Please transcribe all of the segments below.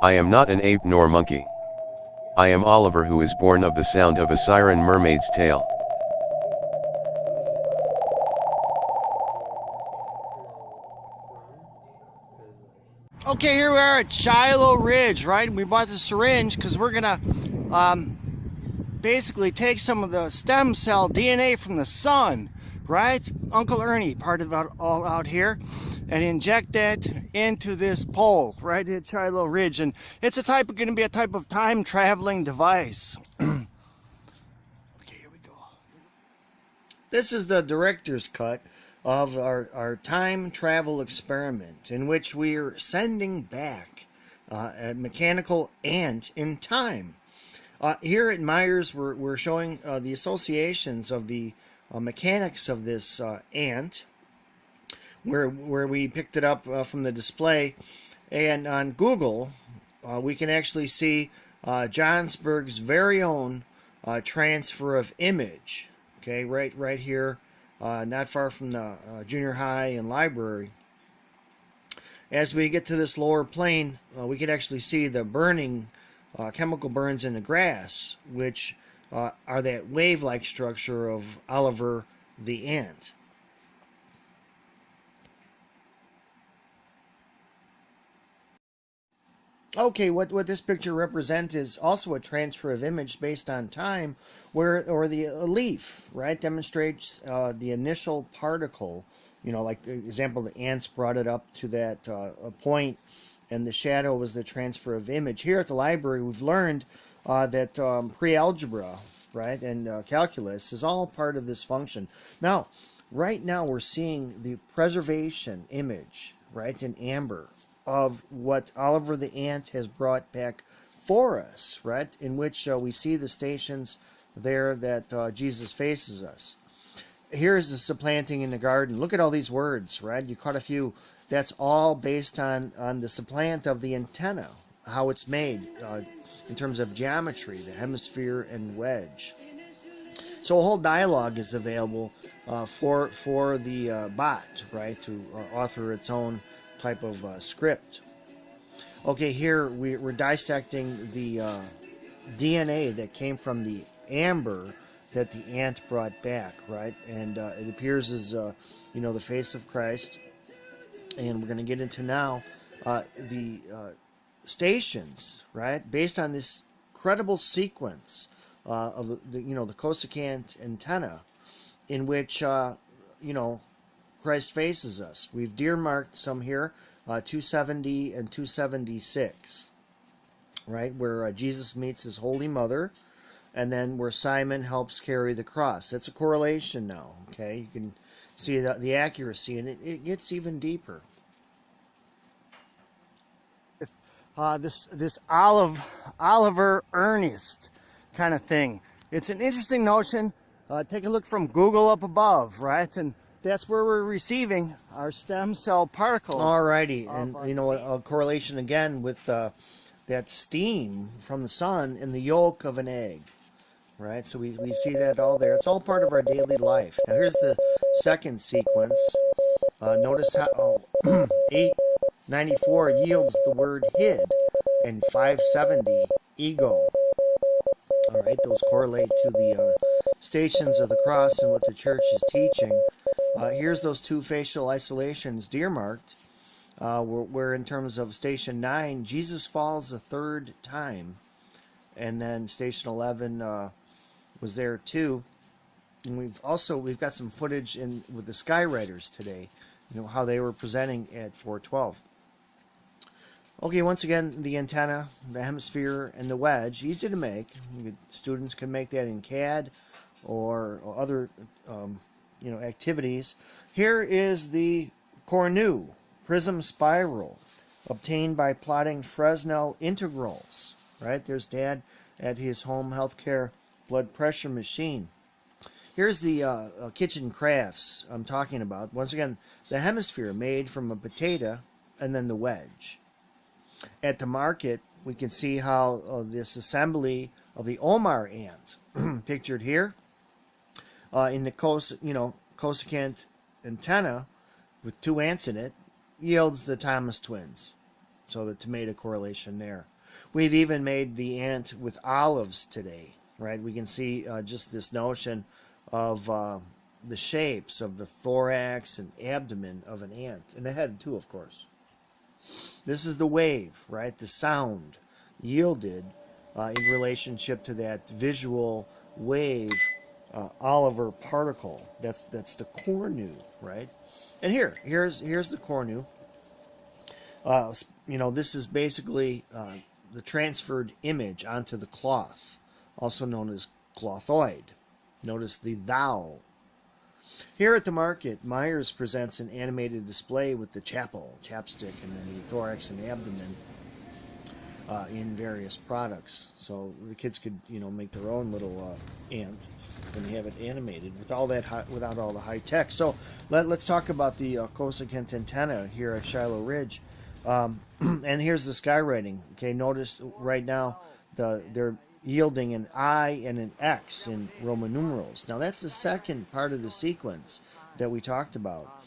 I am not an ape nor monkey. I am Oliver, who is born of the sound of a siren mermaid's tale. Okay, here we are at Shiloh Ridge, right? We bought the syringe because we're gonna basically take some of the stem cell DNA from the sun, right? Uncle Ernie parted it all out here, and inject that into this pole right at Shiloh Ridge, and it's going to be a type of time traveling device. Okay, here we go. This is the director's cut of our time travel experiment, in which we're sending back a mechanical ant in time. Here at Myers, we're showing the associations of the mechanics of this ant, where we picked it up from the display, and on Google we can actually see Johnsburg's very own transfer of image. Okay, right here, not far from the junior high and library. As we get to this lower plane, we can actually see the burning chemical burns in the grass, which are that wave-like structure of Oliver the ant. Okay, what this picture represents is also a transfer of image based on time, or the leaf, right, demonstrates the initial particle. You know, like the example, the ants brought it up to that point, and the shadow was the transfer of image. Here at the library, we've learned that pre-algebra, right, and calculus is all part of this function. Now, right now we're seeing the preservation image, right, in amber, of what Oliver the ant has brought back for us, right, in which we see the stations there that Jesus faces us. Here's the supplanting in the garden. Look at all these words, right? You caught a few. That's all based on the supplant of the antenna, how it's made in terms of geometry, the hemisphere and wedge. So a whole dialogue is available for the bot, right, to author its own type of script. Okay, here we're dissecting the DNA that came from the amber that the ant brought back, right? And it appears as the face of Christ. And we're going to get into now the stations, right, based on this credible sequence of the cosecant antenna, in which Christ faces us. We've deer-marked some here, 270 and 276, right, where Jesus meets his Holy Mother, and then where Simon helps carry the cross. That's a correlation now, okay? You can see the accuracy, and it gets even deeper. This Oliver Ernest kind of thing. It's an interesting notion. Take a look from Google up above, right? And that's where we're receiving our stem cell particles. Alrighty, and a correlation again with that steam from the sun in the yolk of an egg, right? So we see that all there. It's all part of our daily life. Now here's the second sequence. Notice how 894 yields the word hid, and 570 ego. All right, those correlate to the stations of the cross and what the church is teaching. Here's those two facial isolations deer-marked, where in terms of station 9, Jesus falls a third time, and then station 11 was there too. And we've got some footage with the Skyriders today, how they were presenting at 412. Okay, once again, the antenna, the hemisphere, and the wedge, easy to make. Students can make that in CAD or other activities. Here is the Cornu prism spiral, obtained by plotting Fresnel integrals. right? There's Dad at his home healthcare blood pressure machine. Here's the kitchen crafts I'm talking about. Once again, the hemisphere made from a potato and then the wedge. At the market, we can see how this assembly of the Omar ant, pictured here, in the cosecant antenna with 2 ants in it, yields the Thomas twins. So the tomato correlation there. We've even made the ant with olives today, right? We can see just this notion of the shapes of the thorax and abdomen of an ant, and the head too, of course. This is the wave, right? The sound yielded in relationship to that visual wave Oliver particle. That's the cornu, right? And here's the cornu. This is basically the transferred image onto the cloth, also known as clothoid. Notice the thou. Here at the market, Myers presents an animated display with the chapstick, and then the thorax and abdomen in various products. So the kids could, make their own little ant and have it animated with all that without all the high tech. So let's talk about the cosecant antenna here at Shiloh Ridge. And here's the skywriting. Okay, notice right now they're yielding an I and an X in Roman numerals. Now that's the second part of the sequence that we talked about.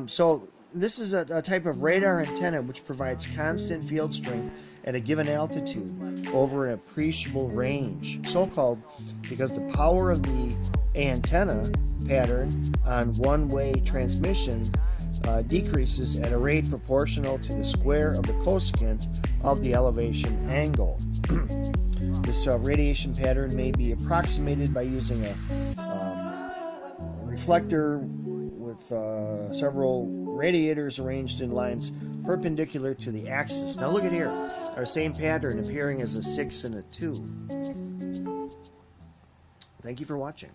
So this is a type of radar antenna which provides constant field strength at a given altitude over an appreciable range. So called because the power of the antenna pattern on one-way transmission decreases at a rate proportional to the square of the cosecant of the elevation angle. This radiation pattern may be approximated by using a reflector with several radiators arranged in lines perpendicular to the axis. Now look at here, our same pattern appearing as a 6 and a 2. Thank you for watching.